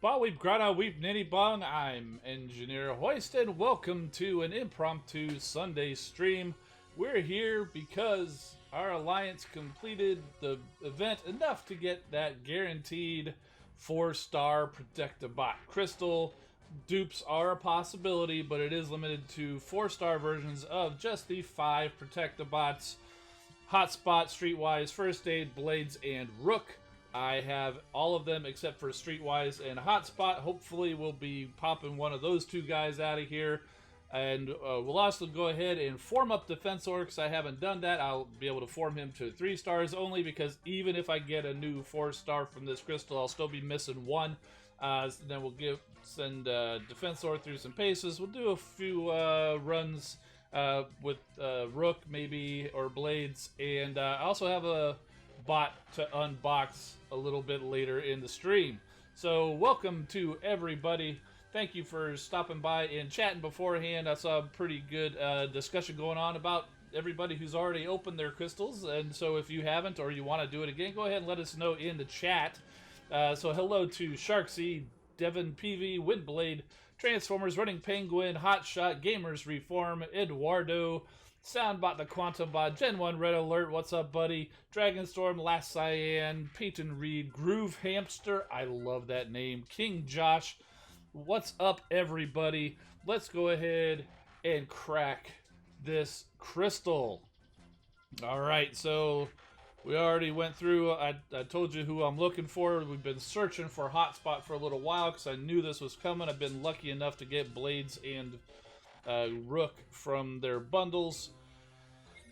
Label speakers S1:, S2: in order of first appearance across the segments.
S1: Ba weep grana weep nitty bong. I'm Engineer Hoist, and welcome to an impromptu Sunday stream. We're here because our alliance completed the event enough to get that guaranteed 4-star Protectobot crystal. Dupes are a possibility, but it is limited to 4-star versions of just the 5 Protectobots: Hotspot, Streetwise, First Aid, Blades, and Rook. I have all of them except for Streetwise and Hotspot. Hopefully we'll be popping one of those two guys out of here. And we'll also go ahead and form up Defensor, because I haven't done that. I'll be able to form him to 3 stars only, because even if I get a new 4-star from this crystal, I'll still be missing one. So then we'll send Defensor through some paces. We'll do a few runs with Rook, maybe, or Blades. And I also have a bot to unbox a little bit later in the stream. So welcome to everybody. Thank you for stopping by and chatting beforehand. I saw a pretty good discussion going on about everybody who's already opened their crystals, and so if you haven't or you want to do it again, go ahead and let us know in the chat. So hello to Sharksy, Devin PV, Windblade, Transformers, Running Penguin, Hotshot, Gamers Reform, Eduardo, Soundbot the Quantum Bot, Gen 1 Red Alert, what's up buddy, Dragonstorm, Last Cyan, Peyton Reed, Groove Hamster, I love that name, King Josh, what's up everybody? Let's go ahead and crack this crystal. Alright, so we already went through, I told you who I'm looking for. We've been searching for Hotspot for a little while because I knew this was coming. I've been lucky enough to get Blades and Rook from their bundles.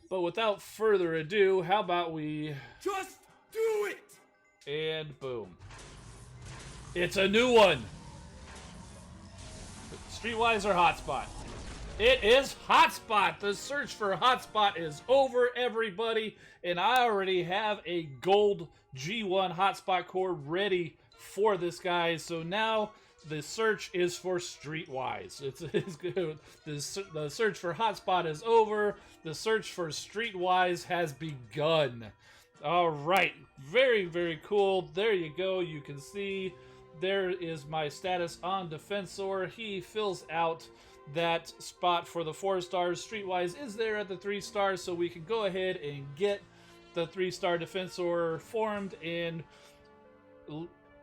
S1: But without further ado, how about we
S2: just do it?
S1: And boom. It's a new one. Streetwise or Hotspot? It is Hotspot. The search for Hotspot is over, everybody. And I already have a gold G1 Hotspot core ready for this guy. So now the search is for Streetwise. It's good. The search for Hotspot is over. The search for Streetwise has begun. All right. Very, very cool. There you go. You can see there is my status on Defensor. He fills out that spot for the 4 stars. Streetwise is there at the 3 stars, so we can go ahead and get the 3-star Defensor formed and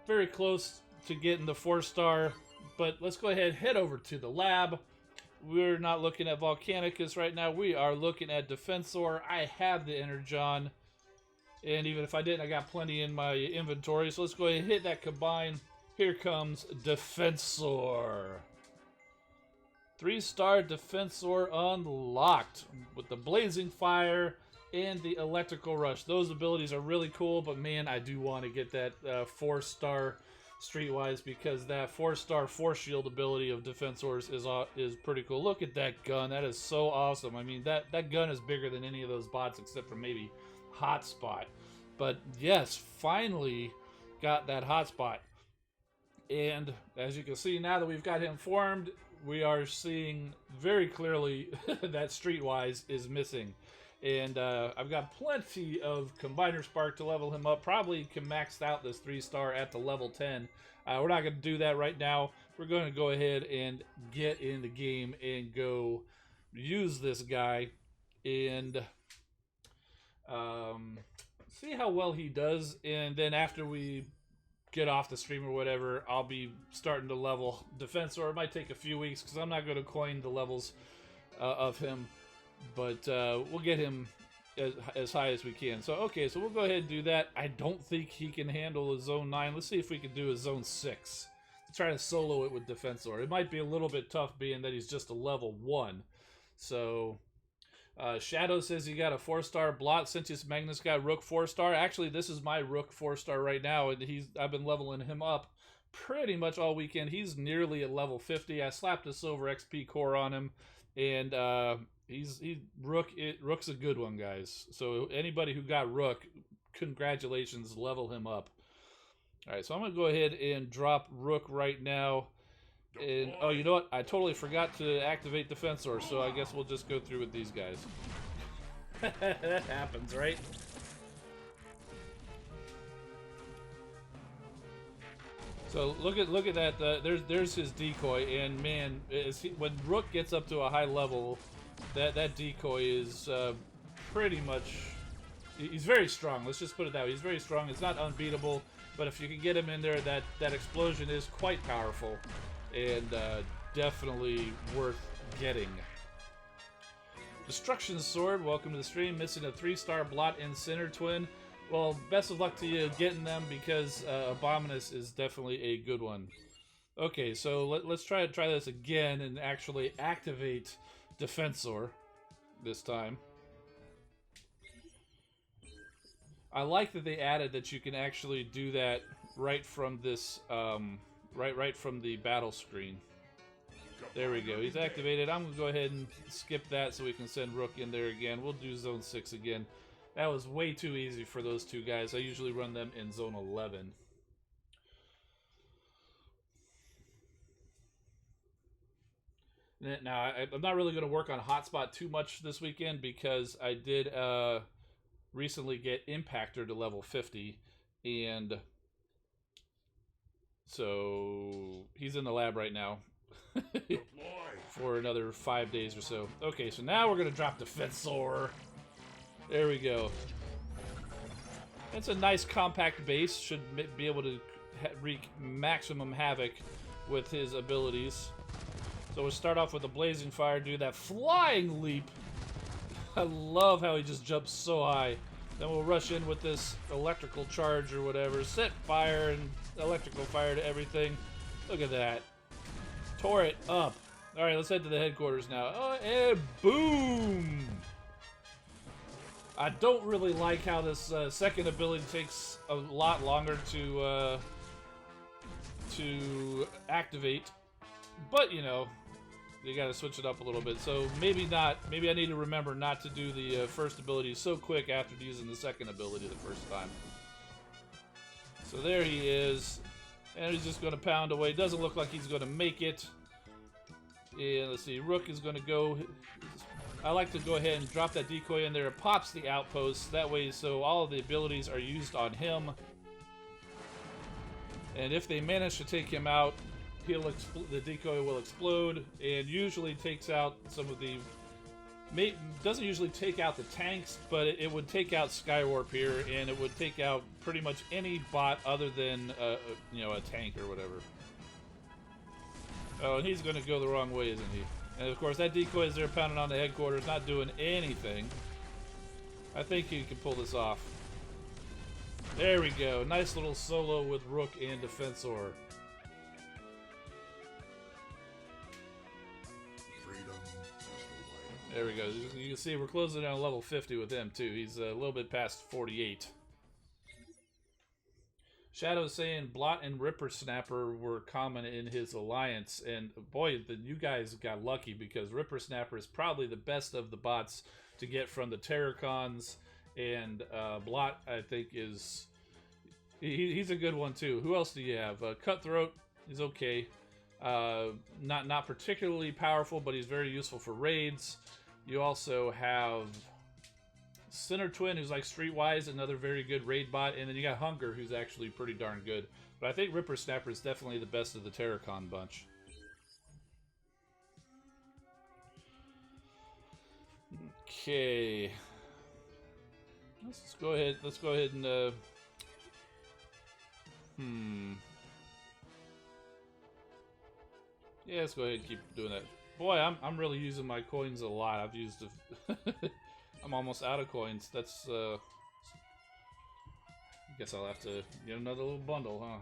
S1: very close to getting the 4-star. But let's go ahead and head over to the lab. We're not looking at Volcanicus right now. We are looking at Defensor. I have the Energon, and even if I didn't, I got plenty in my inventory. So let's go ahead and hit that combine. Here comes Defensor. 3-star Defensor unlocked with the Blazing Fire and the Electrical Rush. Those abilities are really cool, but man, I do want to get that 4-star Streetwise, because that 4-star Force Shield ability of Defensor's is pretty cool. Look at that gun. That is so awesome. I mean, that gun is bigger than any of those bots except for maybe Hotspot. But yes, finally got that Hotspot. And as you can see, now that we've got him formed, we are seeing very clearly that Streetwise is missing. And I've got plenty of Combiner Spark to level him up. Probably can max out this 3-star at the level 10. We're not going to do that right now. We're going to go ahead and get in the game and go use this guy and see how well he does. And then after we get off the stream or whatever, I'll be starting to level Defensor. It might take a few weeks because I'm not going to coin the levels of him, but we'll get him as high as we can. So okay, so we'll go ahead and do that. I don't think he can handle a zone 9. Let's see if we can do a zone 6 to try to solo it with Defensor. It might be a little bit tough being that he's just a level 1. So Shadow says he got a 4-star. Blot Sentius Magnus got Rook 4-star. Actually, this is my Rook 4-star right now, and I've been leveling him up pretty much all weekend. He's nearly at level 50. I slapped a Silver XP core on him, and Rook's a good one, guys. So anybody who got Rook, congratulations, level him up. All right, so I'm gonna go ahead and drop Rook right now. And oh, you know what? I totally forgot to activate Defensor, so I guess we'll just go through with these guys. That happens, right? So look at that. There's his decoy, and man, when Rook gets up to a high level, that decoy is pretty much. He's very strong. Let's just put it that way. He's very strong. It's not unbeatable, but if you can get him in there, that explosion is quite powerful, and definitely worth getting. Destruction Sword, welcome to the stream. Missing a 3-star Blot and Center Twin. Well, best of luck to you getting them, because Abominus is definitely a good one. Okay, so let's try this again and actually activate Defensor this time. I like that they added that you can actually do that right from this, right from the battle screen. There we go. He's activated. I'm gonna go ahead and skip that so we can send Rook in there again. We'll do Zone 6 again. That was way too easy for those two guys. I usually run them in Zone 11. Now, I'm not really going to work on Hotspot too much this weekend because I did recently get Impactor to level 50, and so he's in the lab right now for another 5 days or so. Okay, so now we're going to drop Defensor. There we go. It's a nice compact base. Should be able to wreak maximum havoc with his abilities. So we'll start off with a Blazing Fire, do that flying leap. I love how he just jumps so high. Then we'll rush in with this electrical charge or whatever. Set fire and electrical fire to everything. Look at that. Tore it up. Alright, let's head to the headquarters now. Oh, and boom! I don't really like how this second ability takes a lot longer to activate. But, you know, you gotta switch it up a little bit. So maybe not. Maybe I need to remember not to do the first ability so quick after using the second ability the first time. So there he is. And he's just going to pound away. Doesn't look like he's going to make it. And let's see. Rook is going to go. I like to go ahead and drop that decoy in there. It pops the outpost. That way, so all of the abilities are used on him. And if they manage to take him out, the decoy will explode, and usually takes out some of the. Doesn't usually take out the tanks, but it would take out Skywarp here, and it would take out pretty much any bot other than you know, a tank or whatever. Oh, and he's going to go the wrong way, isn't he? And of course, that decoy is there pounding on the headquarters, not doing anything. I think he can pull this off. There we go. Nice little solo with Rook and Defensor. There we go. You can see we're closing on level 50 with him, too. He's a little bit past 48. Shadow's saying Blot and Ripper Snapper were common in his alliance. And boy, you guys got lucky, because Ripper Snapper is probably the best of the bots to get from the Terracons. And Blot, I think, is... He's a good one, too. Who else do you have? Cutthroat is okay. Not particularly powerful, but he's very useful for raids. You also have Center Twin, who's like Streetwise, another very good raid bot, and then you got Hunger, who's actually pretty darn good. But I think Ripper Snapper is definitely the best of the Terracon bunch. Okay, let's go ahead. Let's go ahead and yeah, let's go ahead and keep doing that. Boy, I'm really using my coins a lot. I've used I'm almost out of coins. That's I guess I'll have to get another little bundle, huh?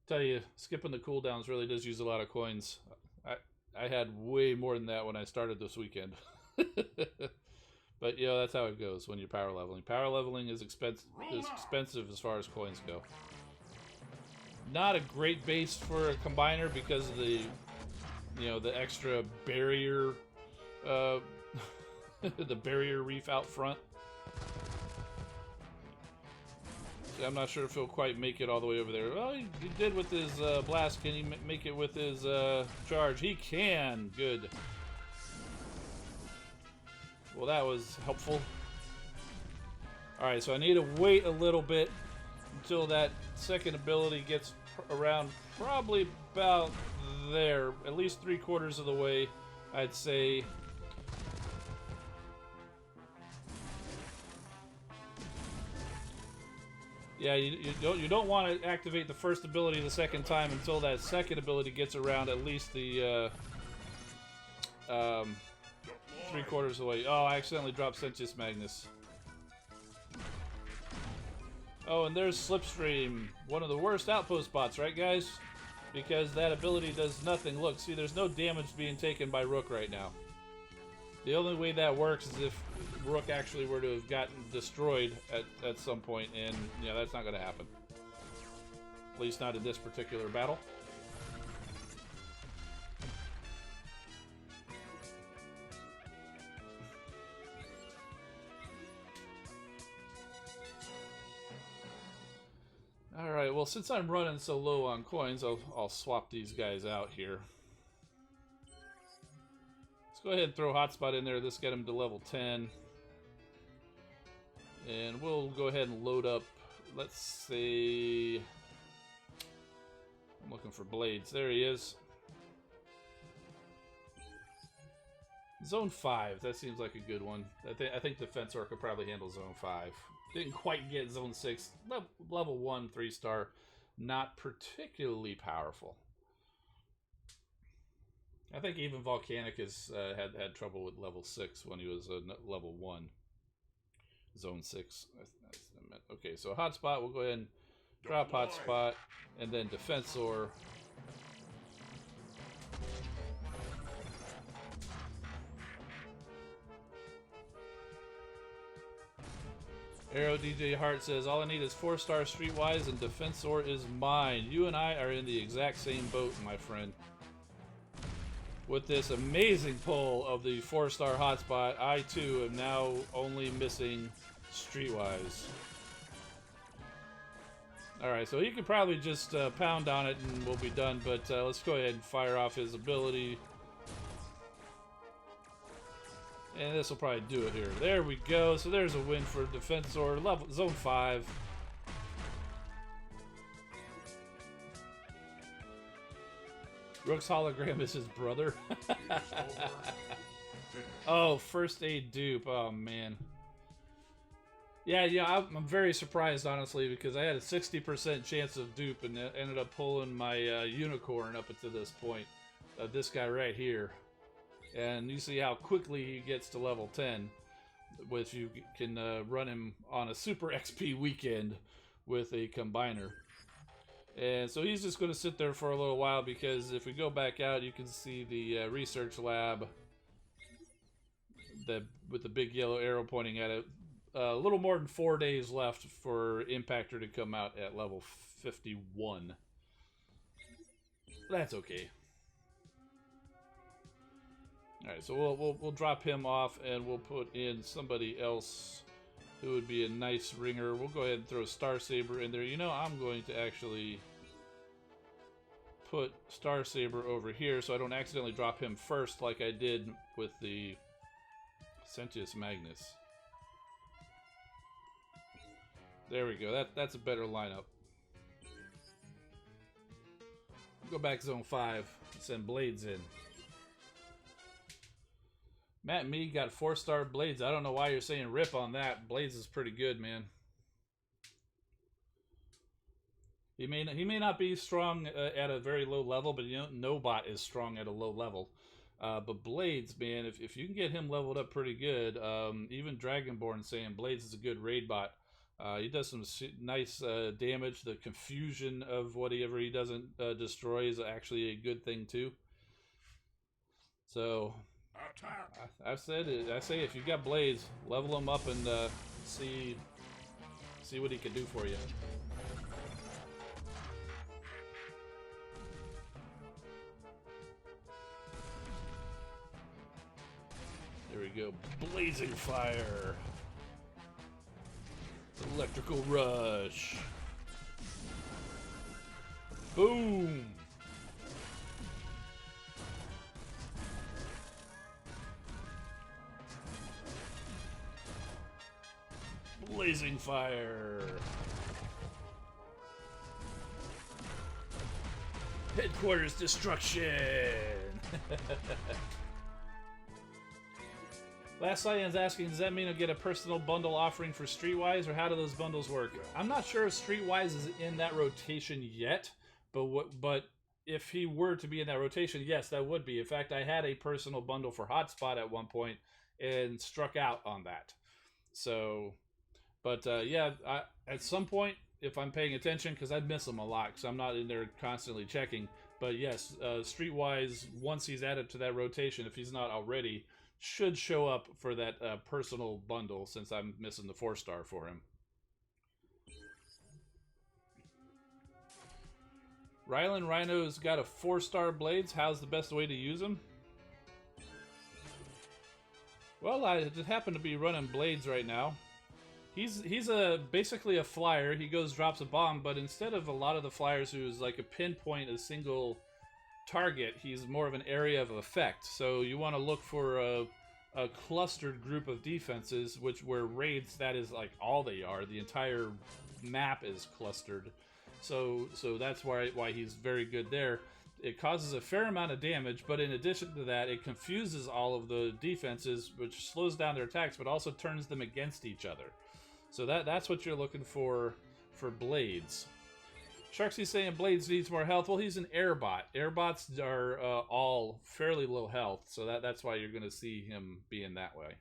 S1: Tell you, skipping the cooldowns really does use a lot of coins. I had way more than that when I started this weekend. But you know, that's how it goes when you're power leveling. Power leveling is expensive as far as coins go. Not a great base for a combiner because of the, you know, the extra barrier, the barrier reef out front. I'm not sure if he'll quite make it all the way over there. Well, he did with his blast. Can he make it with his charge? He can. Good. Well, that was helpful. Alright, so I need to wait a little bit until that second ability gets around probably about there, at least 3/4 of the way, I'd say. Yeah, you don't want to activate the first ability the second time until that second ability gets around at least the 3/4 of the way. Oh, I accidentally dropped Sentius Magnus. Oh, and there's Slipstream, one of the worst outpost bots, right, guys? Because that ability does nothing. Look, see, there's no damage being taken by Rook right now. The only way that works is if Rook actually were to have gotten destroyed at some point, and yeah, that's not going to happen. At least not in this particular battle. Alright, well, since I'm running so low on coins, I'll swap these guys out here. Let's go ahead and throw Hotspot in there. Let's get him to level 10. And we'll go ahead and load up, let's say... I'm looking for Blades. There he is. Zone 5, that seems like a good one. I think Defensor could probably handle Zone 5. Didn't quite get Zone 6. Level 1, 3-star. Not particularly powerful. I think even Volcanic has had trouble with level 6 when he was level 1. Zone 6. Okay, so Hotspot, we'll go ahead and drop Hotspot. And then Defensor. Arrow DJ Hart says, all I need is 4-star Streetwise and Defensor is mine. You and I are in the exact same boat, my friend. With this amazing pull of the 4-star Hotspot, I too am now only missing Streetwise. Alright, so he could probably just pound on it and we'll be done, but let's go ahead and fire off his ability. And this will probably do it here. There we go. So there's a win for Defensor. Level Zone 5. Rook's hologram is his brother. Oh, first aid dupe. Oh, man. Yeah, I'm very surprised, honestly, because I had a 60% chance of dupe and ended up pulling my unicorn up until this point. This guy right here. And you see how quickly he gets to level 10, which you can run him on a super XP weekend with a combiner. And so he's just going to sit there for a little while, because if we go back out, you can see the research lab with the big yellow arrow pointing at it. A little more than 4 days left for Impactor to come out at level 51. That's okay. Alright, so we'll drop him off and we'll put in somebody else who would be a nice ringer. We'll go ahead and throw Star Saber in there. You know, I'm going to actually put Star Saber over here so I don't accidentally drop him first like I did with the Sentius Magnus. There we go. That's a better lineup. Go back Zone 5. Send Blades in. Matt and me got 4-star Blades. I don't know why you're saying rip on that. Blades is pretty good, man. He may not be strong at a very low level, but you know, no bot is strong at a low level. But Blades, man, if you can get him leveled up pretty good, even Dragonborn saying Blades is a good raid bot. He does some nice damage. The confusion of whatever he doesn't destroy is actually a good thing too. So I say if you've got Blades, level him up and see what he can do for you. There we go. Blazing fire. Electrical rush. Boom. Blazing fire. Headquarters destruction! Last Cyan's asking, does that mean I'll get a personal bundle offering for Streetwise, or how do those bundles work? I'm not sure if Streetwise is in that rotation yet, but if he were to be in that rotation, yes, that would be. In fact, I had a personal bundle for Hotspot at one point and struck out on that. So, but yeah, at some point, if I'm paying attention, because I miss him a lot, because I'm not in there constantly checking. But yes, Streetwise, once he's added to that rotation, if he's not already, should show up for that personal bundle, since I'm missing the 4-star for him. Rylan Rhino's got a 4-star blades. How's the best way to use them? Well, I just happen to be running blades right now. He's basically a flyer. He goes, drops a bomb, but instead of a lot of the flyers who's like a pinpoint, a single target, he's more of an area of effect. So you want to look for a clustered group of defenses, where raids, that is like all they are. The entire map is clustered. So that's why he's very good there. It causes a fair amount of damage, but in addition to that, it confuses all of the defenses, which slows down their attacks, but also turns them against each other. So that's what you're looking for blades. Sharksy's saying Blades needs more health. Well, he's an airbot. Airbots are all fairly low health, so that's why you're going to see him being that way.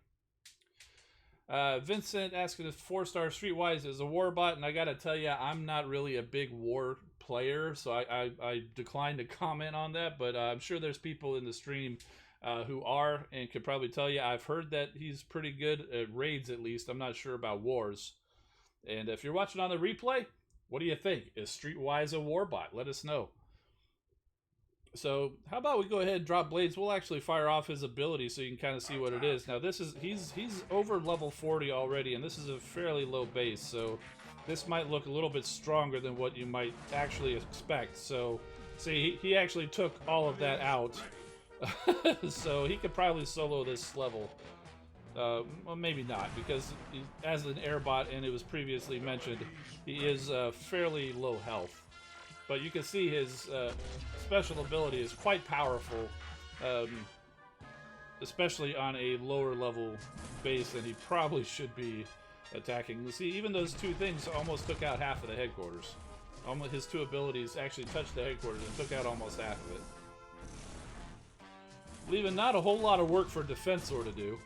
S1: Vincent asking if 4-star Streetwise is a warbot, and I got to tell you, I'm not really a big war player, so I decline to comment on that, but I'm sure there's people in the stream who are, and could probably tell you. I've heard that he's pretty good at raids, at least. I'm not sure about wars. And if you're watching on the replay, what do you think? Is Streetwise a warbot? Let us know. So how about we go ahead and drop Blades? We'll actually fire off his ability so you can kind of see what it is. Now this is he's over level 40 already, and this is a fairly low base, so this might look a little bit stronger than what you might actually expect. So see, he actually took all of that out. So he could probably solo this level. Well, maybe not, because as an airbot, and it was previously mentioned, he is fairly low health. But you can see his special ability is quite powerful, especially on a lower level base than he probably should be attacking. You see, even those two things almost took out half of the headquarters. Almost, his two abilities actually touched the headquarters and took out almost half of it. Leaving not a whole lot of work for Defensor to do.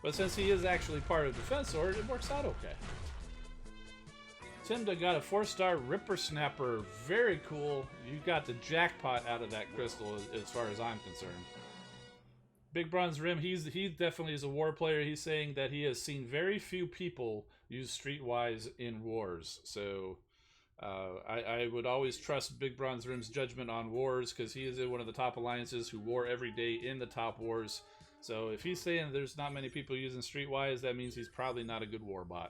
S1: But since he is actually part of Defensor, it works out okay. Timda got a 4-star Ripper Snapper. Very cool. You got the jackpot out of that crystal as far as I'm concerned. Big Bronze Rim, he definitely is a war player. He's saying that he has seen very few people use Streetwise in wars. So I would always trust Big Bronze Rim's judgment on wars, because he is in one of the top alliances who war every day in the top wars. So if he's saying there's not many people using Streetwise, that means he's probably not a good warbot.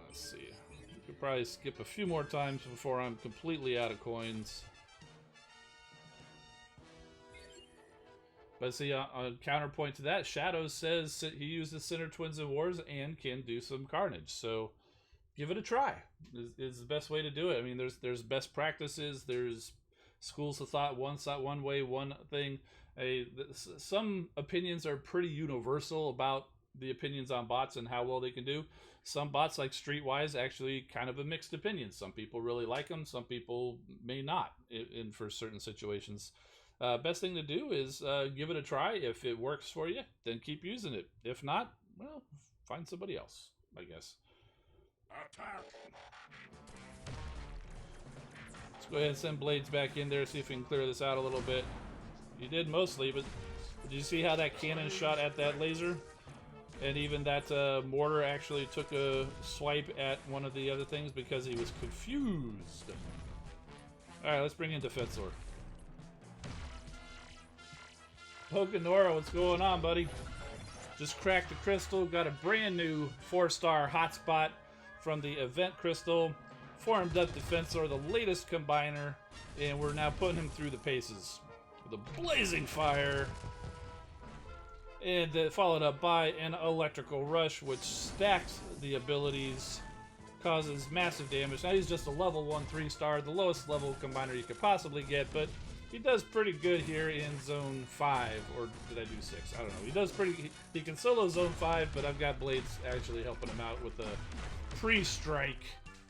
S1: Let's see. We could probably skip a few more times before I'm completely out of coins. But see, on counterpoint to that, Shadows says he uses Center Twins in wars and can do some carnage. So give it a try. Is the best way to do it. I mean, there's best practices. There's schools of thought, one way, one thing. Some opinions are pretty universal about the opinions on bots and how well they can do. Some bots, like Streetwise, actually kind of a mixed opinion. Some people really like them. Some people may not for certain situations. Best thing to do is give it a try. If it works for you, then keep using it. If not, well, find somebody else, I guess. Attack. Let's go ahead and send Blades back in there, see if we can clear this out a little bit. You did mostly, but did you see how that cannon shot at that laser? And even that mortar actually took a swipe at one of the other things because he was confused. Alright, let's bring in Defensor. Pokenora, what's going on, buddy? Just cracked the crystal, got a brand new 4-star hotspot from the event crystal. Formed up Defensor, the latest combiner, and we're now putting him through the paces with a blazing fire. And followed up by an electrical rush, which stacks the abilities causes massive damage. Now he's just a level 1 3-star, the lowest level combiner you could possibly get, but he does pretty good here in Zone 5, or did I do 6? I don't know. He does pretty... He can solo Zone 5, but I've got Blades actually helping him out with the pre-strike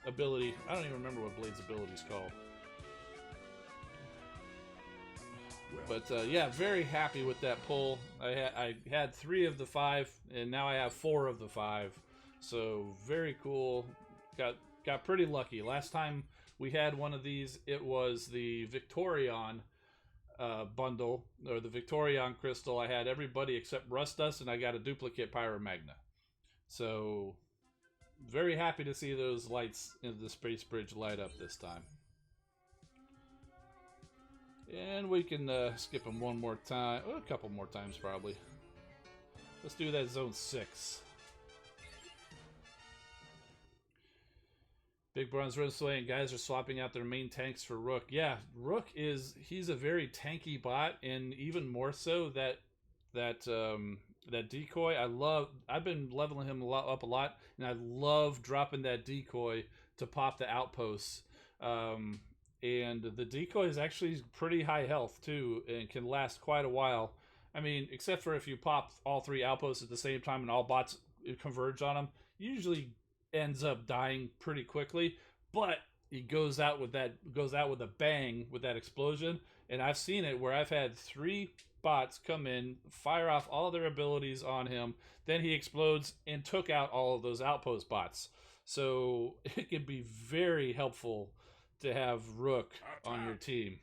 S1: ability. I don't even remember what Blades' ability is called. But yeah, very happy with that pull. I had 3 of the 5, and now I have 4 of the 5. So very cool. Got pretty lucky. Last time we had one of these, it was the Victorion bundle, or the Victorion crystal. I had everybody except Rust Dust, and I got a duplicate Pyromagna. So very happy to see those lights in the Space Bridge light up this time. And we can skip them one more time. Oh, a couple more times, probably. Let's do that Zone 6. Big Bronze Run Sway and guys are swapping out their main tanks for Rook. Yeah, Rook he's a very tanky bot, and even more so that decoy. I've been leveling him up a lot, and I love dropping that decoy to pop the outposts. And the decoy is actually pretty high health too, and can last quite a while. I mean, except for if you pop all 3 outposts at the same time and all bots converge on them, usually ends up dying pretty quickly. But he goes out with a bang with that explosion. And I've seen it where I've had 3 bots come in, fire off all their abilities on him, then he explodes and took out all of those outpost bots. So it can be very helpful to have Rook on your team.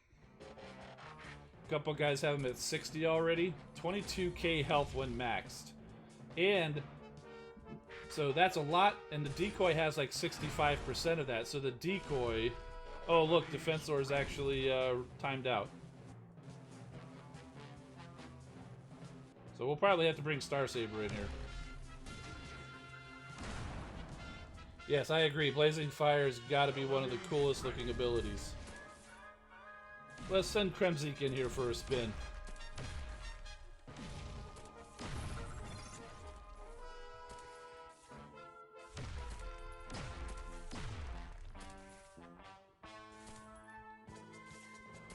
S1: A couple guys have him at 60 already. 22k health when maxed. And so that's a lot, and the decoy has like 65% of that. So the decoy... Oh, look, Defensor is actually timed out. So we'll probably have to bring Star Saber in here. Yes, I agree. Blazing Fire's got to be one of the coolest looking abilities. Let's send Kremzik in here for a spin.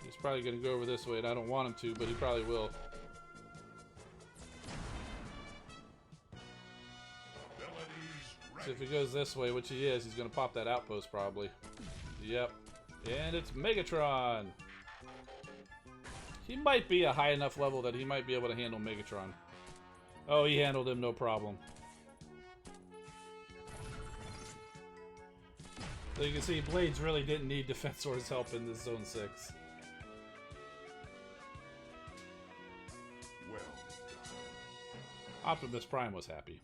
S1: He's probably going to go over this way, and I don't want him to, but he probably will. So if he goes this way, which he is, he's going to pop that outpost probably. Yep. And it's Megatron. He might be a high enough level that he might be able to handle Megatron. Oh, he handled him no problem. So you can see Blades really didn't need Defensor's help in this Zone 6.
S2: Well,
S1: Optimus Prime was happy.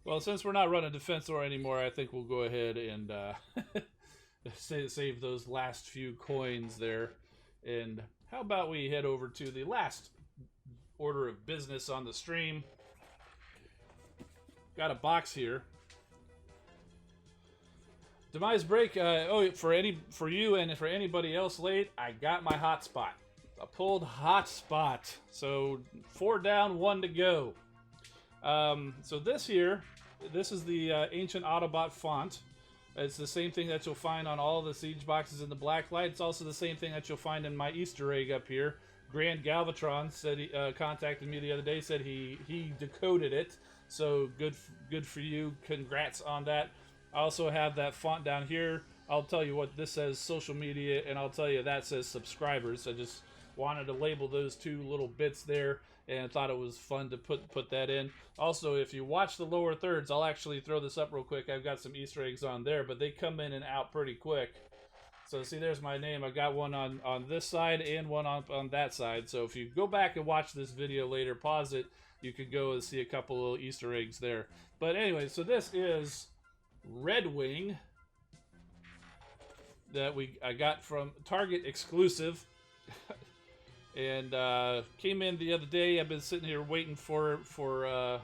S1: Well, since we're not running Defensor anymore, I think we'll go ahead and save those last few coins there. And how about we head over to the last order of business on the stream. Got a box here. Demise break. Oh, for you and for anybody else late, I got my hotspot. I pulled hotspot. So 4 down, 1 to go. So this is the Ancient Autobot font. It's the same thing that you'll find on all the siege boxes in the Blacklight. It's also the same thing that you'll find in my Easter egg up here. Grand Galvatron said he contacted me the other day, said he decoded it. So good for you. Congrats on that. I also have that font down here. I'll tell you what this says, social media, and I'll tell you that says subscribers. I just wanted to label those 2 little bits there, and thought it was fun to put that in. Also, if you watch the lower thirds, I'll actually throw this up real quick. I've got some Easter eggs on there, but they come in and out pretty quick. So see, there's my name. I got one on this side and one on that side. So if you go back and watch this video later, pause it, you could go and see a couple little Easter eggs there. But anyway, so this is Red Wing that I got from Target exclusive. And came in the other day. I've been sitting here waiting for a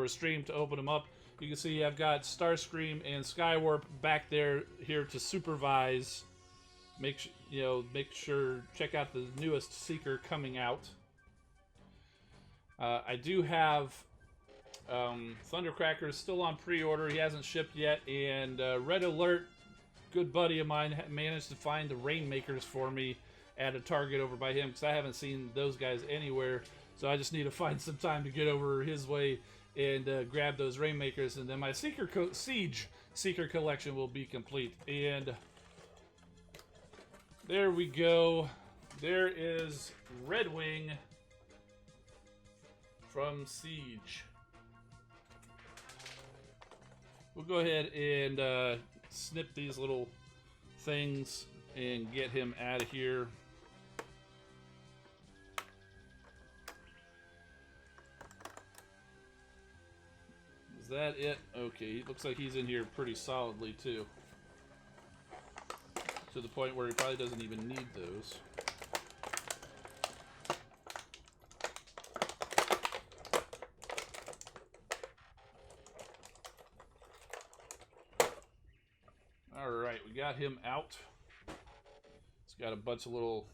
S1: stream to open them up. You can see I've got Starscream and Skywarp back there here to supervise. Make sure check out the newest Seeker coming out. I do have Thundercracker still on pre-order. He hasn't shipped yet. And Red Alert, good buddy of mine, managed to find the Rainmakers for me at a Target over by him because I haven't seen those guys anywhere. So I just need to find some time to get over his way and grab those Rainmakers. And then my Siege Seeker collection will be complete. And there we go. There is Red Wing from Siege. We'll go ahead and snip these little things and get him out of here. Is that it? Okay, looks like he's in here pretty solidly too. To the point where he probably doesn't even need those. Alright, we got him out. It's got a bunch of little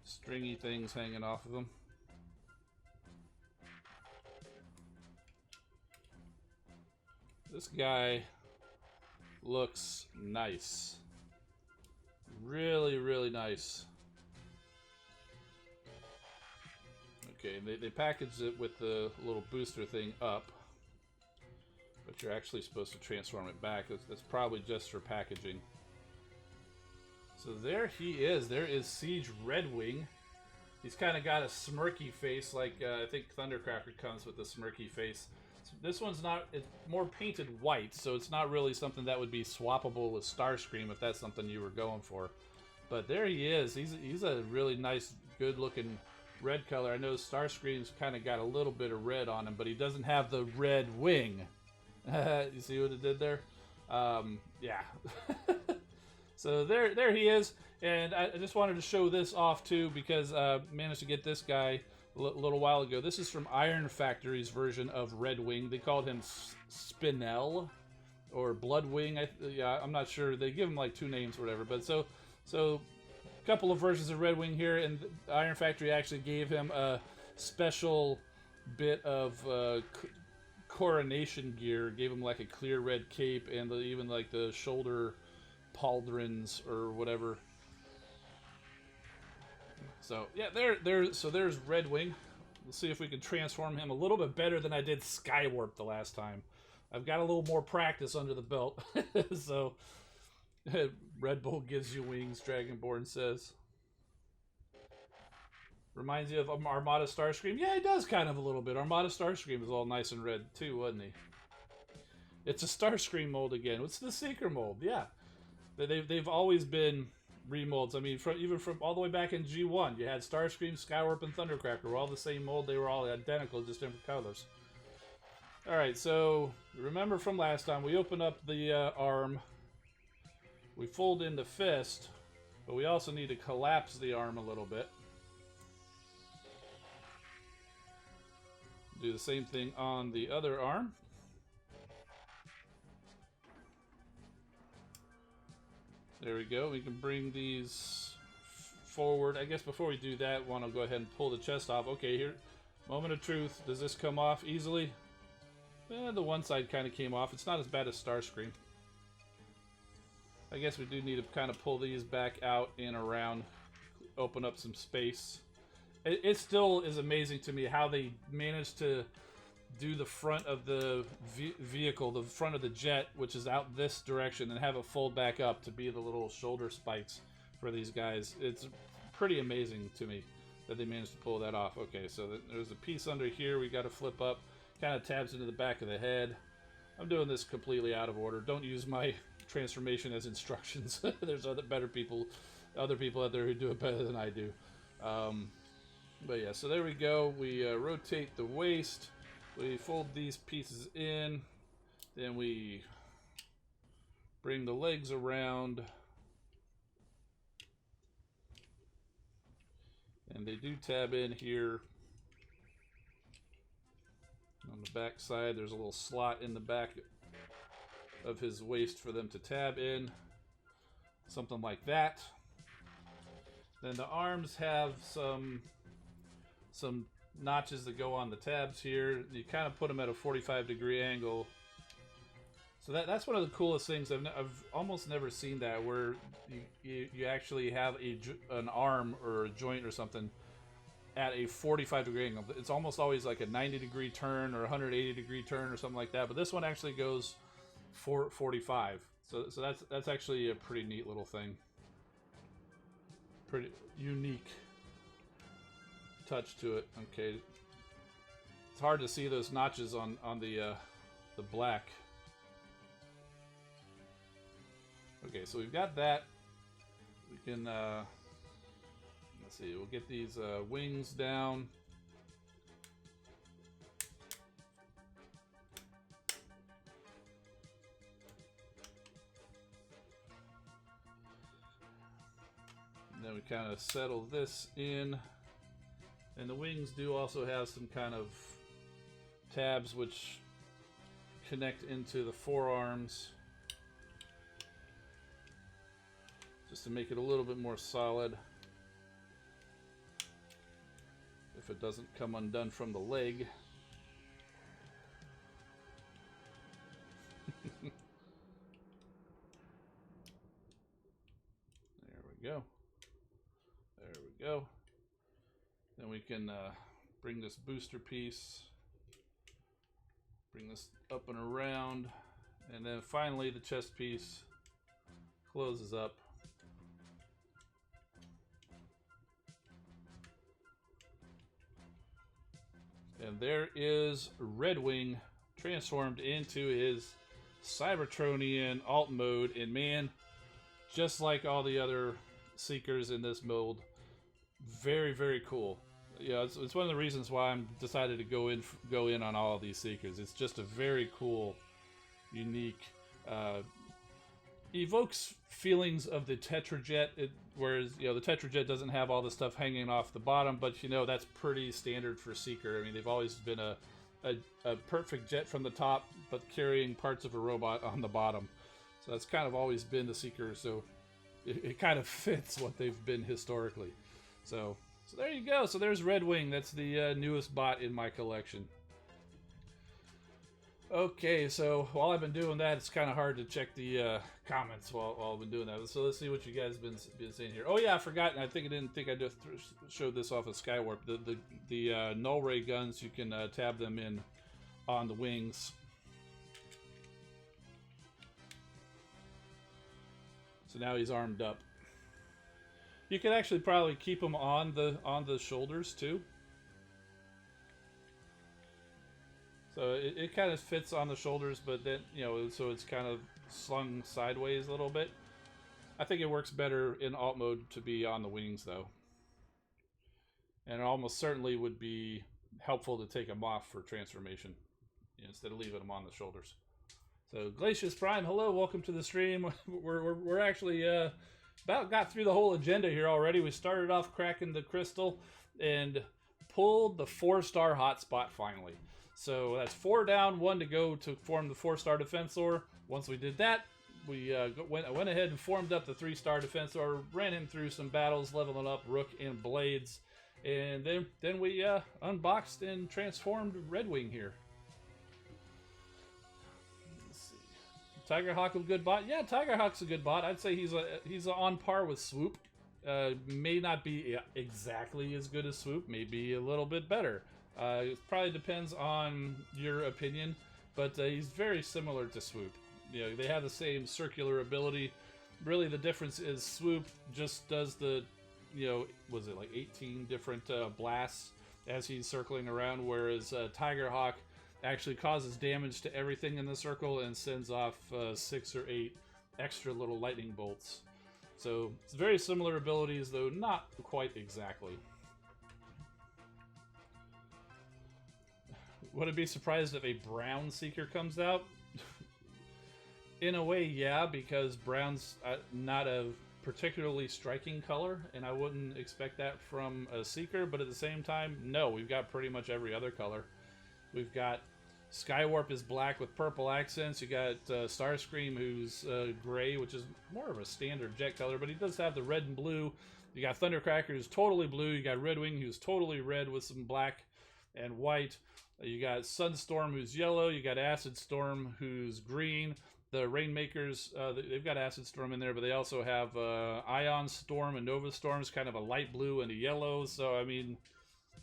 S1: stringy things hanging off of him. This guy looks nice. Really, really nice. Okay, they packaged it with the little booster thing up. But you're actually supposed to transform it back. That's probably just for packaging. So there he is. There is Siege Redwing. He's kind of got a smirky face, like I think Thundercracker comes with a smirky face. So this one's not, it's more painted white, so it's not really something that would be swappable with Starscream if that's something you were going for. But there he is. He's a really nice, good-looking red color. I know Starscream's kind of got a little bit of red on him, but he doesn't have the red wing. You see what it did there? Yeah. So there he is, and I just wanted to show this off too because I managed to get this guy a little while ago. This is from Iron Factory's version of Red Wing. They called him Spinel or Bloodwing. Yeah, I'm not sure. They give him like two names or whatever. But so a couple of versions of Red Wing here, and Iron Factory actually gave him a special bit of coronation gear, gave him like a clear red cape and even like the shoulder pauldrons or whatever. So yeah, there's Red Wing. We'll see if we can transform him a little bit better than I did Skywarp the last time. I've got a little more practice under the belt. So Red Bull gives you wings, Dragonborn says. Reminds you of Armada Starscream? Yeah, he does kind of a little bit. Armada Starscream is all nice and red too, wasn't he? It's a Starscream mold again. It's the Seeker mold, yeah. They've always been remolds. I mean, even from all the way back in G1, you had Starscream, Skywarp, and Thundercracker were all the same mold. They were all identical, just different colors. Alright, so remember from last time, we open up the arm. We fold in the fist, but we also need to collapse the arm a little bit. Do the same thing on the other arm. There we go. We can bring these forward. I guess before we do that, I want to go ahead and pull the chest off. Okay, here. Moment of truth. Does this come off easily? The one side kind of came off. It's not as bad as Starscream. I guess we do need to kind of pull these back out and around. Open up some space. It still is amazing to me how they managed to do the front of the vehicle, the front of the jet, which is out this direction, and have it fold back up to be the little shoulder spikes for these guys. It's pretty amazing to me that they managed to pull that off. Okay, so there's a piece under here we got to flip up. Kind of tabs into the back of the head. I'm doing this completely out of order. Don't use my transformation as instructions. There's other people out there who do it better than I do. But yeah, so there we go. We rotate the waist. We fold these pieces in. Then we bring the legs around. And they do tab in here. On the back side, there's a little slot in the back of his waist for them to tab in. Something like that. Then the arms have some notches that go on the tabs here. You kind of put them at a 45-degree angle. So that's one of the coolest things. I've almost never seen that, where you actually have an arm or a joint or something at a 45-degree angle. It's almost always like a 90-degree turn or a 180-degree turn or something like that. But this one actually goes 45. So that's actually a pretty neat little thing. Pretty unique touch to it. Okay, it's hard to see those notches on the black. Okay, so we've got that. We can let's see. We'll get these wings down. And then we kind of settle this in. And the wings do also have some kind of tabs which connect into the forearms, just to make it a little bit more solid, if it doesn't come undone from the leg. There we go. There we go. Then we can bring this booster piece, bring this up and around, and then finally the chest piece closes up. And there is Redwing transformed into his Cybertronian alt mode, and man, just like all the other Seekers in this mold, very, very cool. Yeah, it's one of the reasons why I'm decided to go in on all of these Seekers. It's just a very cool, unique, evokes feelings of the Tetrajet. Whereas, you know, the Tetrajet doesn't have all the stuff hanging off the bottom, but you know that's pretty standard for Seeker. I mean, they've always been a perfect jet from the top, but carrying parts of a robot on the bottom. So that's kind of always been the Seeker. So it kind of fits what they've been historically. So there you go. So there's Redwing. That's the newest bot in my collection. Okay, so while I've been doing that, it's kind of hard to check the comments while I've been doing that. So let's see what you guys been saying here. Oh yeah, I forgot. I didn't think I just showed this off of Skywarp. The null ray guns, you can tab them in on the wings. So now he's armed up. You can actually probably keep him on the shoulders too. So it kind of fits on the shoulders, but then, you know, so it's kind of slung sideways a little bit. I think it works better in alt mode to be on the wings though. And it almost certainly would be helpful to take them off for transformation, you know, instead of leaving them on the shoulders. So Glacius Prime, hello, welcome to the stream. We're actually about got through the whole agenda here already. We started off cracking the crystal and pulled the 4-star hotspot finally. So that's 4 down, 1 to go to form the 4-star Defensor. Once we did that, we went ahead and formed up the 3-star Defensor, ran him through some battles, leveling up Rook and Blades, and then we unboxed and transformed Redwing here. Let's see. Tigerhawk a good bot? Yeah, Tigerhawk's a good bot. I'd say he's on par with Swoop. May not be exactly as good as Swoop, maybe a little bit better. It probably depends on your opinion, but he's very similar to Swoop. You know, they have the same circular ability. Really, the difference is Swoop just does the, you know, was it like 18 different blasts as he's circling around, whereas Tigerhawk actually causes damage to everything in the circle and sends off 6 or 8 extra little lightning bolts. So it's very similar abilities, though not quite exactly. Would it be surprised if a brown Seeker comes out? In a way, yeah, because brown's not a particularly striking color, and I wouldn't expect that from a Seeker, but at the same time, no, we've got pretty much every other color. We've got Skywarp is black with purple accents. You got Starscream, who's gray, which is more of a standard jet color, but he does have the red and blue. You got Thundercracker, who's totally blue. You got Redwing, who's totally red with some black and white. You got Sunstorm, who's yellow. You got Acid Storm, who's green. The Rainmakers, they've got Acid Storm in there, but they also have Ion Storm and Nova Storm's kind of a light blue and a yellow. So, I mean,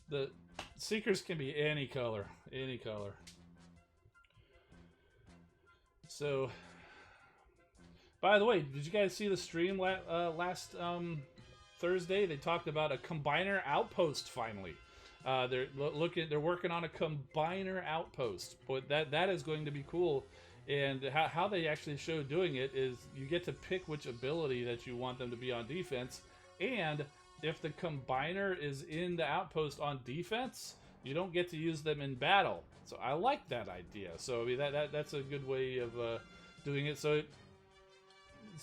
S1: the Seekers can be any color. Any color. So, by the way, did you guys see the stream last Thursday? They talked about a Combiner Outpost finally. They're working on a Combiner Outpost, but that is going to be cool. And how they actually show doing it is you get to pick which ability that you want them to be on defense, and if the Combiner is in the outpost on defense, you don't get to use them in battle. So I like that idea. So I mean that's a good way of doing it. So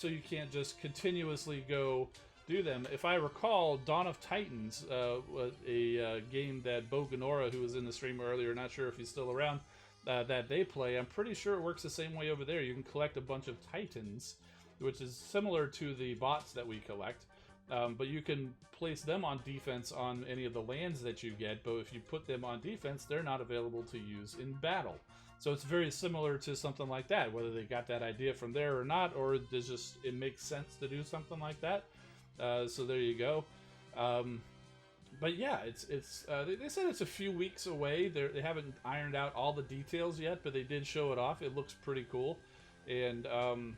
S1: you can't just continuously go do them. If I recall, Dawn of Titans, a game that Bo Ganora, who was in the stream earlier, not sure if he's still around, that they play, I'm pretty sure it works the same way over there. You can collect a bunch of Titans, which is similar to the bots that we collect, but you can place them on defense on any of the lands that you get, but if you put them on defense, they're not available to use in battle. So it's very similar to something like that, whether they got that idea from there or not, or it makes sense to do something like that. So there you go. But yeah, they said it's a few weeks away. They haven't ironed out all the details yet, but they did show it off. It looks pretty cool, and I'm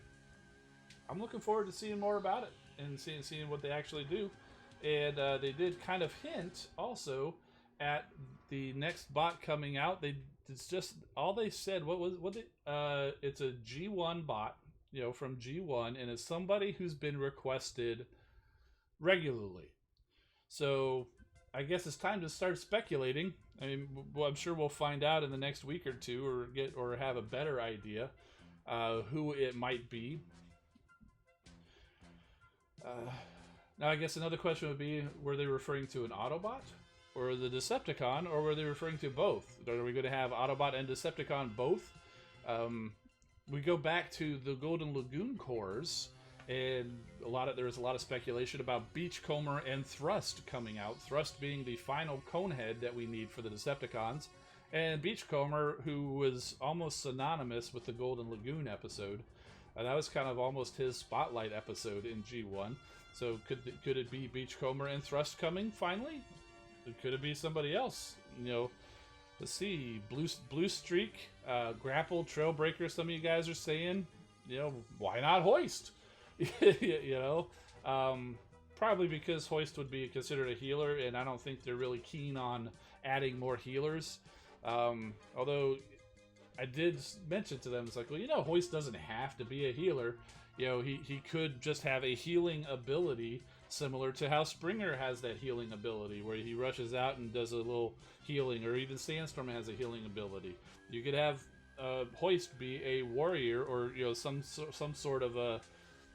S1: looking forward to seeing more about it and seeing what they actually do. And they did kind of hint also at the next bot coming out. It's just all they said. It's a G1 bot, from G1, and it's somebody who's been requested regularly. So I guess it's time to start speculating. I mean, I'm sure we'll find out in the next week or two, or have a better idea who it might be. Now, I guess another question would be: were they referring to an Autobot, or the Decepticon, or were they referring to both? Are we going to have Autobot and Decepticon both? We go back to the Golden Lagoon cores. And there was a lot of speculation about Beachcomber and Thrust coming out. Thrust being the final Conehead that we need for the Decepticons, and Beachcomber, who was almost synonymous with the Golden Lagoon episode. That was kind of almost his spotlight episode in G1. So could it be Beachcomber and Thrust coming finally? Could it be somebody else? Let's see. Blue Streak, Grapple, Trailbreaker. Some of you guys are saying, why not Hoist? Probably because Hoist would be considered a healer, and I don't think they're really keen on adding more healers. Although I did mention to them, it's like, well, Hoist doesn't have to be a healer. He could just have a healing ability, similar to how Springer has that healing ability, where he rushes out and does a little healing, or even Sandstorm has a healing ability. You could have Hoist be a warrior, or some sort of a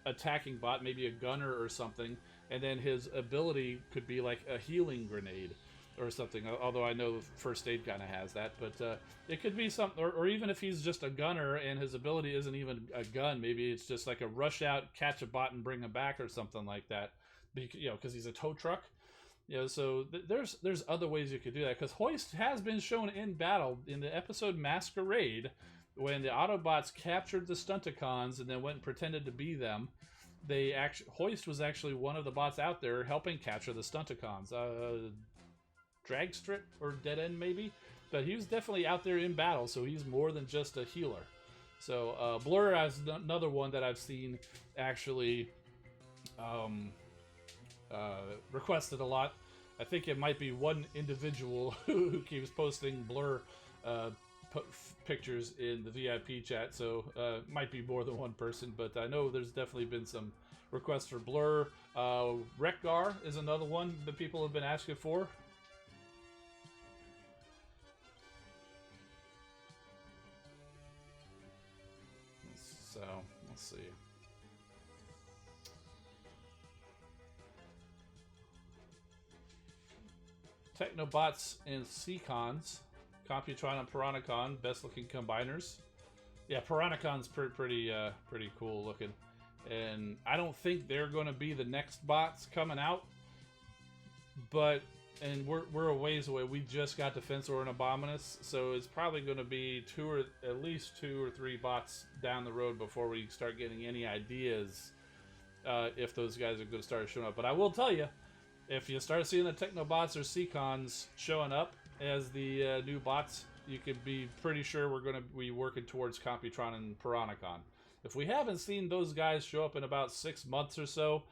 S1: attacking bot, maybe a gunner or something, and then his ability could be like a healing grenade or something, although I know First Aid kind of has that, but it could be something, or even if he's just a gunner and his ability isn't even a gun, maybe it's just like a rush out, catch a bot and bring him back or something like that, because he's a tow truck. So there's other ways you could do that, because Hoist has been shown in battle in the episode Masquerade. When the Autobots captured the Stunticons and then went and pretended to be them, Hoist was actually one of the bots out there helping capture the Stunticons. Dragstrip or Dead End maybe, but he was definitely out there in battle, so he's more than just a healer. So Blur is another one that I've seen actually requested a lot. I think it might be one individual who keeps posting Blur pictures in the VIP chat, so might be more than one person, but I know there's definitely been some requests for Blur. Rekgar is another one that people have been asking for. So let's see. Technobots and Seacons. Computron and Piranacon, best looking combiners. Yeah, Piranacon's pretty cool looking. And I don't think they're going to be the next bots coming out. But and we're a ways away. We just got Defensor and Abominus, so it's probably going to be at least 2 or 3 bots down the road before we start getting any ideas if those guys are going to start showing up. But I will tell you, if you start seeing the Technobots or Seacons showing up as the new bots, you can be pretty sure we're going to be working towards Computron and Piranacon. If we haven't seen those guys show up in about 6 months or so,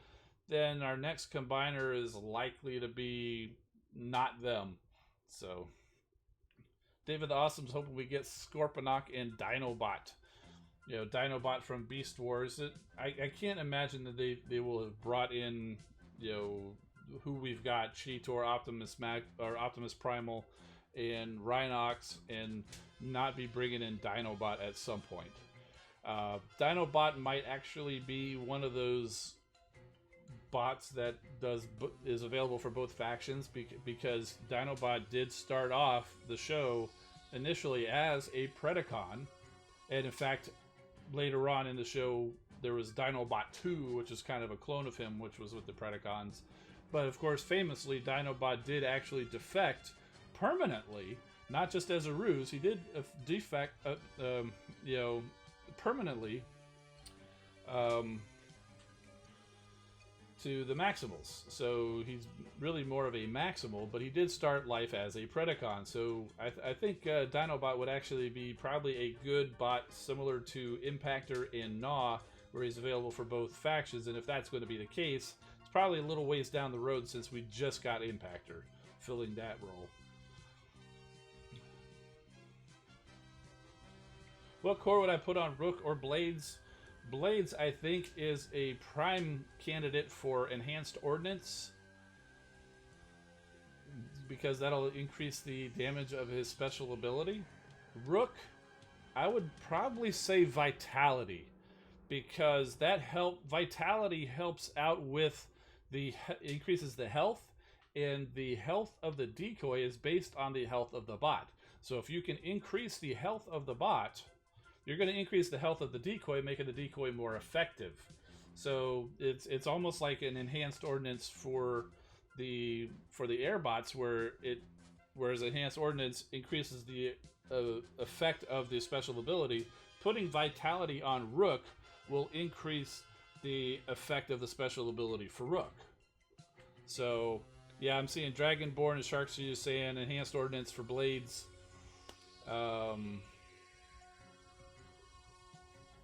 S1: then our next combiner is likely to be not them. So, David the Awesome's hoping we get Scorponok and Dinobot. You know, Dinobot from Beast Wars. I can't imagine that they will have brought in, you know, who we've got, Cheetor, Optimus Primal, and Rhinox, and not be bringing in Dinobot at some point. Dinobot might actually be one of those bots that is available for both factions, because Dinobot did start off the show initially as a Predacon, and in fact later on in the show there was Dinobot 2, which is kind of a clone of him, which was with the Predacons. But of course, famously, Dinobot did actually defect permanently, not just as a ruse. He did defect, you know, permanently to the Maximals. So he's really more of a Maximal, but he did start life as a Predacon. So I think Dinobot would actually be probably a good bot, similar to Impactor and Gnaw, where he's available for both factions. And if that's going to be the case, it's probably a little ways down the road, since we just got Impactor filling that role. What core would I put on Rook or Blades? Blades, I think, is a prime candidate for Enhanced Ordnance, because that'll increase the damage of his special ability. Rook, I would probably say Vitality, because Vitality helps out with increases the health, and the health of the decoy is based on the health of the bot. So if you can increase the health of the bot, you're going to increase the health of the decoy, making the decoy more effective. So it's almost like an enhanced ordnance for the air bots, whereas enhanced ordnance increases the effect of the special ability. Putting Vitality on Rook will increase the effect of the special ability for Rook. So yeah, I'm seeing Dragonborn and Sharksu saying enhanced ordnance for Blades.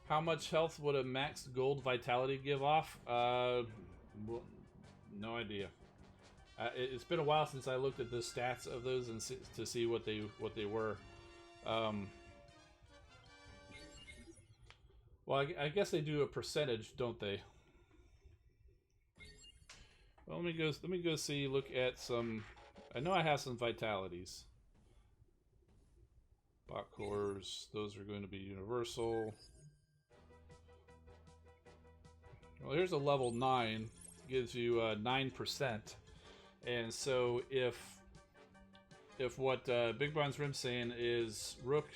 S1: How much health would a max gold Vitality give off? Well, no idea. It's been a while since I looked at the stats of those and to see what they were. Well, I guess they do a percentage, don't they? Well, let me go see. Look at some. I know I have some Vitalities. Bot cores. Those are going to be universal. Well, here's a level 9, gives you 9%, and so if what Big Bronze Rim's saying is Rook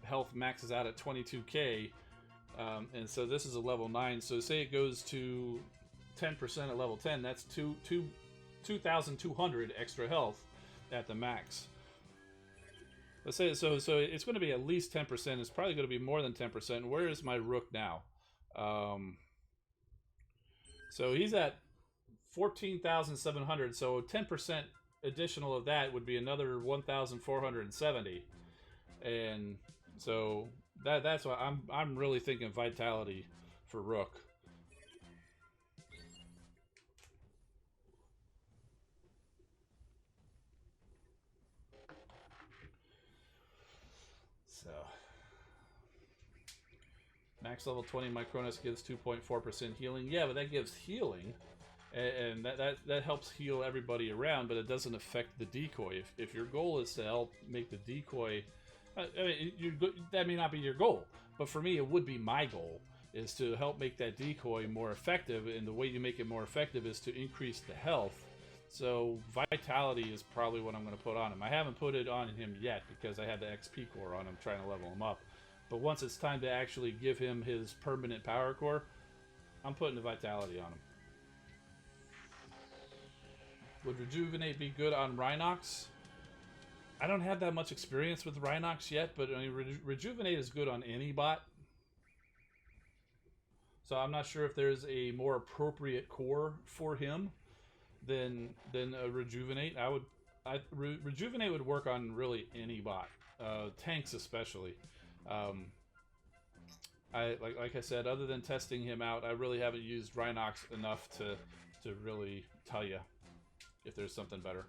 S1: health maxes out at 22k, and so this is a level 9, so say it goes to 10% at level 10, that's 2,200 extra health at the max. Let's say so it's going to be at least 10%. It's probably going to be more than 10%. Where is my Rook now? So he's at 14,700, so 10% additional of that would be another 1,470, and so that's why I'm really thinking Vitality for Rook. So max level 20 Micronus gives 2.4% healing. Yeah, but that gives healing, and that helps heal everybody around, but it doesn't affect the decoy. If your goal is to help make the decoy, I mean, that may not be your goal, but for me, it would be my goal, is to help make that decoy more effective, and the way you make it more effective is to increase the health. So Vitality is probably what I'm going to put on him. I haven't put it on him yet because I had the XP core on him trying to level him up. But once it's time to actually give him his permanent power core, I'm putting the Vitality on him. Would Rejuvenate be good on Rhinox? I don't have that much experience with Rhinox yet, but I mean, Rejuvenate is good on any bot. So I'm not sure if there's a more appropriate core for him than a Rejuvenate. Rejuvenate would work on really any bot, tanks especially. Like I said, other than testing him out, I really haven't used Rhinox enough to really tell you if there's something better.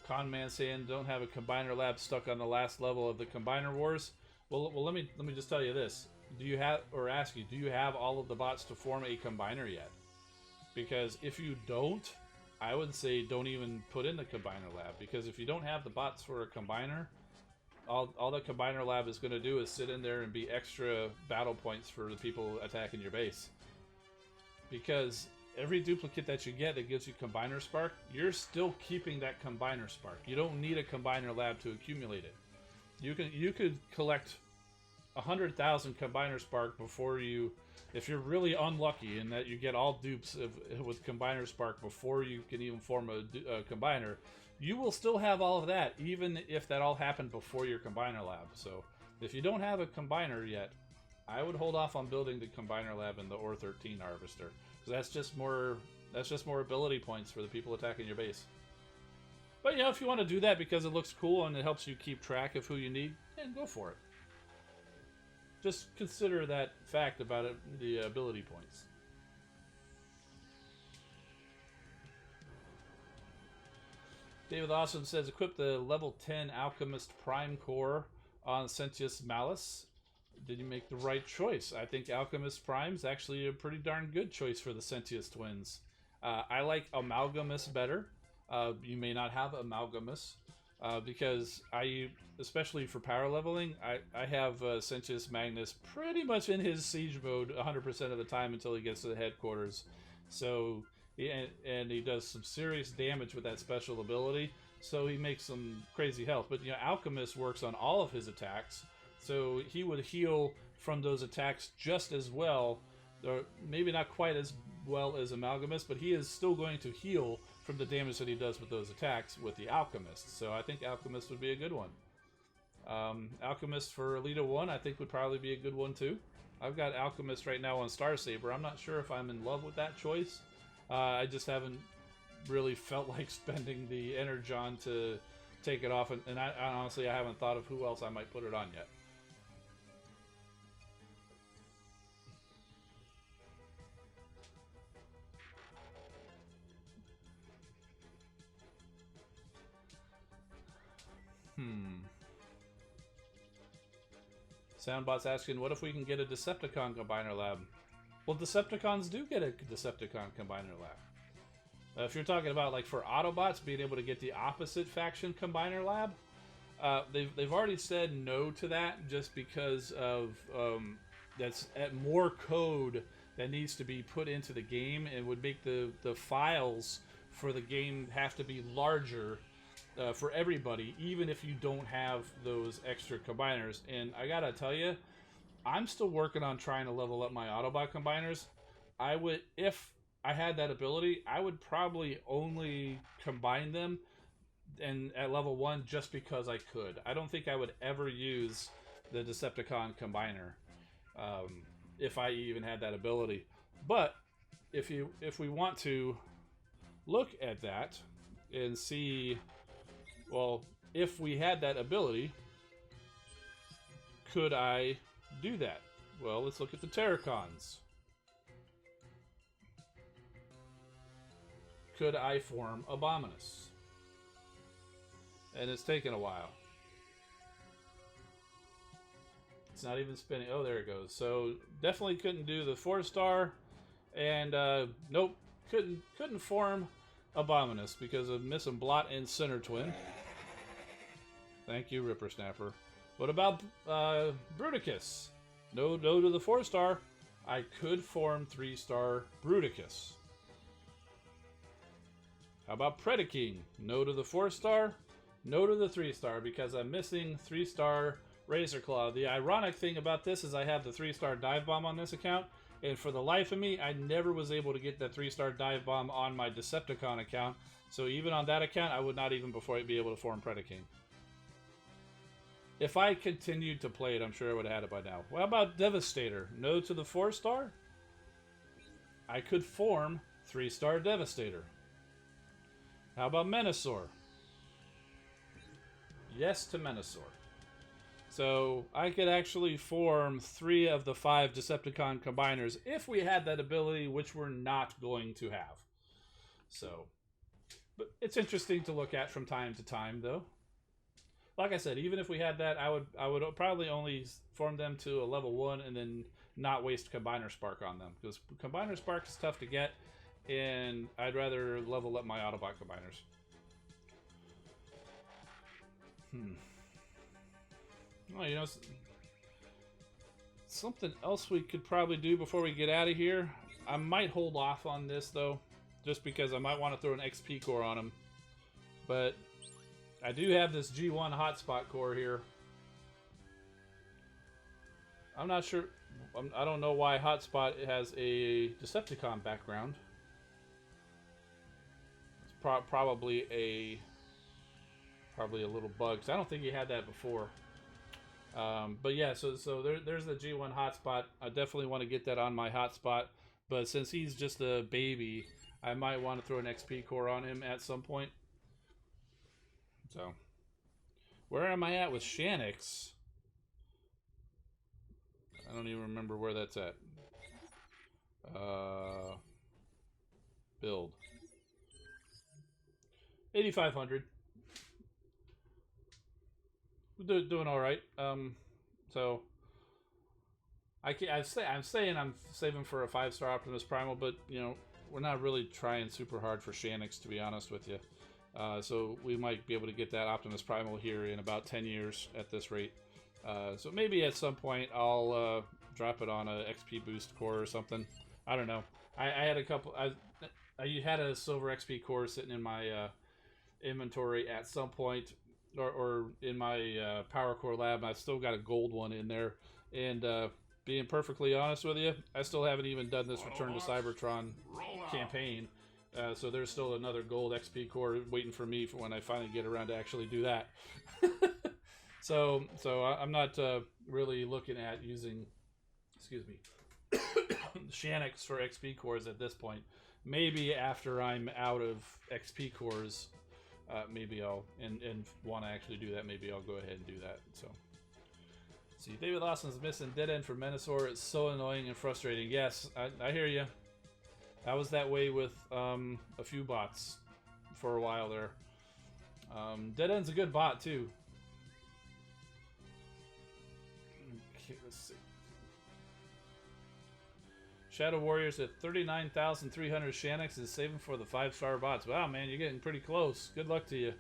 S1: Conman saying don't have a combiner lab stuck on the last level of the combiner wars. Well, let me just tell you this: do you have, or ask you, do you have all of the bots to form a combiner yet? Because if you don't, I would say don't even put in the combiner lab, because if you don't have the bots for a combiner, all the combiner lab is going to do is sit in there and be extra battle points for the people attacking your base. Because every duplicate that you get that gives you combiner spark, you're still keeping that combiner spark. You don't need a combiner lab to accumulate it. You could collect 100,000 combiner spark before you, if you're really unlucky in that you get all dupes with combiner spark before you can even form a combiner, you will still have all of that, even if that all happened before your combiner lab. So if you don't have a combiner yet, I would hold off on building the combiner lab in the Ore 13 harvester, because that's just more ability points for the people attacking your base. But you know, if you want to do that because it looks cool and it helps you keep track of who you need, then go for it. Just consider that fact about it, the ability points. David Awesome says, equip the level 10 Alchemist Prime Core on Sentius Malus. Did you make the right choice? I think Alchemist Prime is actually a pretty darn good choice for the Sentius twins. I like Amalgamus better. You may not have Amalgamus because especially for power leveling, I have Sentius Magnus pretty much in his siege mode 100% of the time until he gets to the headquarters. So, and he does some serious damage with that special ability, so he makes some crazy health. But you know, Alchemist works on all of his attacks, so he would heal from those attacks just as well, or maybe not quite as well as Amalgamus, but he is still going to heal from the damage that he does with those attacks with the Alchemist. So I think Alchemist would be a good one. Alchemist for Elita 1 I think would probably be a good one too. I've got Alchemist right now on Star Saber. I'm not sure if I'm in love with that choice. I just haven't really felt like spending the Energon to take it off, and I honestly I haven't thought of who else I might put it on yet. Soundbot's asking, what if we can get a Decepticon combiner lab? Well, Decepticons do get a Decepticon combiner lab. If you're talking about, like, for Autobots being able to get the opposite faction combiner lab, they've already said no to that just because of that's more code that needs to be put into the game and would make the files for the game have to be larger for everybody, even if you don't have those extra combiners. And I gotta tell you, I'm still working on trying to level up my Autobot combiners. I would, if I had that ability, I would probably only combine them and at level 1 just because I could. I don't think I would ever use the Decepticon combiner if I even had that ability. But if we want to look at that and see, well, if we had that ability, could I do that? Well, let's look at the Terracons. Could I form Abominus? And it's taken a while. It's not even spinning. Oh, there it goes. So definitely couldn't do the 4-star, and nope, couldn't form Abominus because of missing Blot and Center Twin. Thank you, Ripper Snapper. What about Bruticus? No to the 4-star. I could form 3-star Bruticus. How about Predaking? No to the 4-star. No to the 3-star because I'm missing 3-star Razor Claw. The ironic thing about this is I have the 3-star Dive Bomb on this account, And for the life of me, I never was able to get that 3-star dive bomb on my Decepticon account. So even on that account, I would not even before be able to form Predaking. If I continued to play it, I'm sure I would have had it by now. What about Devastator? No to the 4-star? I could form 3-star Devastator. How about Menasor? Yes to Menasor. So I could actually form 3 of the 5 Decepticon combiners if we had that ability, which we're not going to have. So, but it's interesting to look at from time to time, though. Like I said, even if we had that, I would probably only form them to a level 1 and then not waste Combiner Spark on them, because Combiner Spark is tough to get, and I'd rather level up my Autobot combiners. Well, you know, something else we could probably do before we get out of here. I might hold off on this, though, just because I might want to throw an XP core on him. But I do have this G1 hotspot core here. I'm not sure. I don't know why hotspot has a Decepticon background. It's probably a little bug, because I don't think he had that before. But yeah, so there's the G1 hotspot. I definitely want to get that on my hotspot, but since he's just a baby, I might want to throw an XP core on him at some point. So, where am I at with Shanix? I don't even remember where that's at. Build 8,500. Doing all right. So I'm saying I'm saving for a 5-star Optimus Primal, but you know, we're not really trying super hard for Shanix, to be honest with you. So we might be able to get that Optimus Primal here in about 10 years at this rate. So maybe at some point I'll drop it on a XP boost core or something. I don't know. I had a couple. I had a silver XP core sitting in my inventory at some point. Or in my Power Core lab, I've still got a gold one in there. And being perfectly honest with you, I still haven't even done this Return to Cybertron campaign. So there's still another gold XP core waiting for me for when I finally get around to actually do that. So I'm not really looking at using, Shanix for XP cores at this point. Maybe after I'm out of XP cores. Maybe I'll and want to actually do that. Maybe I'll go ahead and do that. So, see, David Lawson's missing dead end for Menasor. It's so annoying and frustrating. Yes, I hear you. I was that way with a few bots for a while there. Dead end's a good bot too. Okay, let's see. Shadow Warriors at 39,300 Shanix is saving for the 5-star bots. Wow, man, you're getting pretty close. Good luck to you.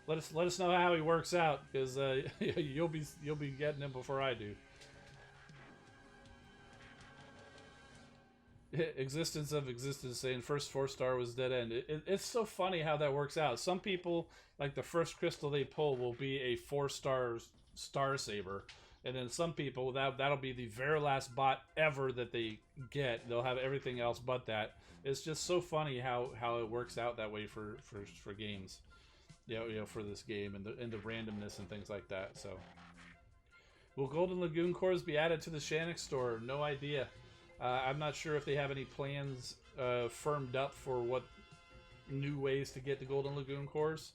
S1: Let us know how he works out, because you'll be getting him before I do. Existence of Existence saying first 4-star was dead end. It's so funny how that works out. Some people, like the first crystal they pull will be a 4-star Star Saber. And then some people, that'll be the very last bot ever that they get. They'll have everything else but that. It's just so funny how it works out that way for games. You know, for this game and the randomness and things like that. So, will Golden Lagoon cores be added to the Shanix store? No idea. I'm not sure if they have any plans firmed up for what new ways to get the Golden Lagoon cores.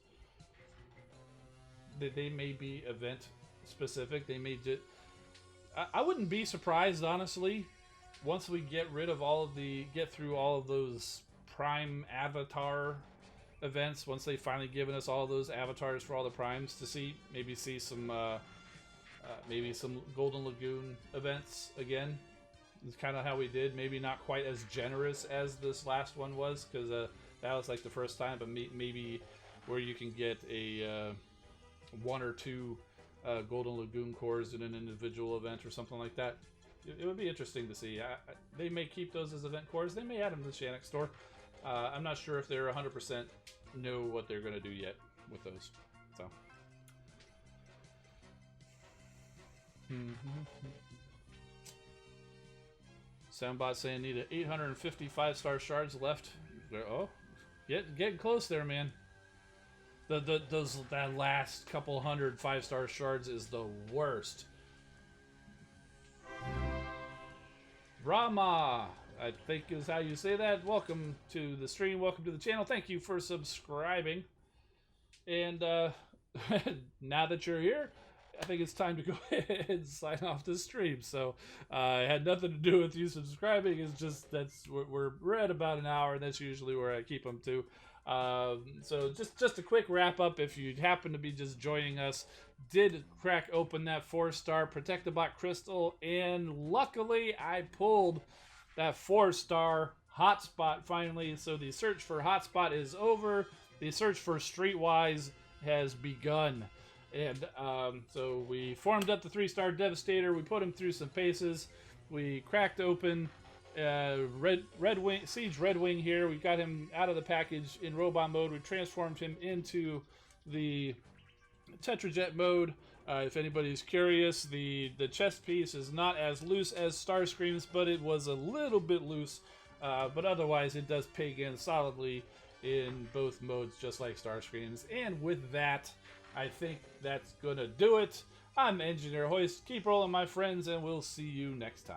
S1: They may be event specific. They may just. I wouldn't be surprised, honestly, once we get through all of those Prime Avatar events. Once they've finally given us all those avatars for all the primes to see, maybe some Golden Lagoon events again. It's kind of how we did. Maybe not quite as generous as this last one was, because that was like the first time. But maybe where you can get a 1 or 2 Golden Lagoon cores in an individual event or something like that. It would be interesting to see. They may keep those as event cores. They may add them to the Shanix store. I'm not sure if they're 100% know what they're going to do yet with those. So. Soundbot saying need 850 5-star shards left. Oh, getting close there, man. That last couple hundred 5-star shards is the worst. Rama, I think is how you say that. Welcome to the stream. Welcome to the channel. Thank you for subscribing. And now that you're here, I think it's time to go ahead and sign off the stream. So it had nothing to do with you subscribing. It's just we're at about an hour. That's usually where I keep them to. So just a quick wrap up. If you happen to be just joining us, did crack open that 4-star Protectobot crystal, and luckily I pulled that 4-star hotspot finally. So the search for hotspot is over. The search for Streetwise has begun. And so we formed up the 3-star Devastator. We put him through some paces. We cracked open Siege Redwing here. We got him out of the package in robot mode. We transformed him into the Tetrajet mode. If anybody's curious, the chest piece is not as loose as Starscream's, but it was a little bit loose. But otherwise, it does pig in solidly in both modes, just like Starscream's. And with that, I think that's gonna do it. I'm Engineer Hoist. Keep rolling, my friends, and we'll see you next time.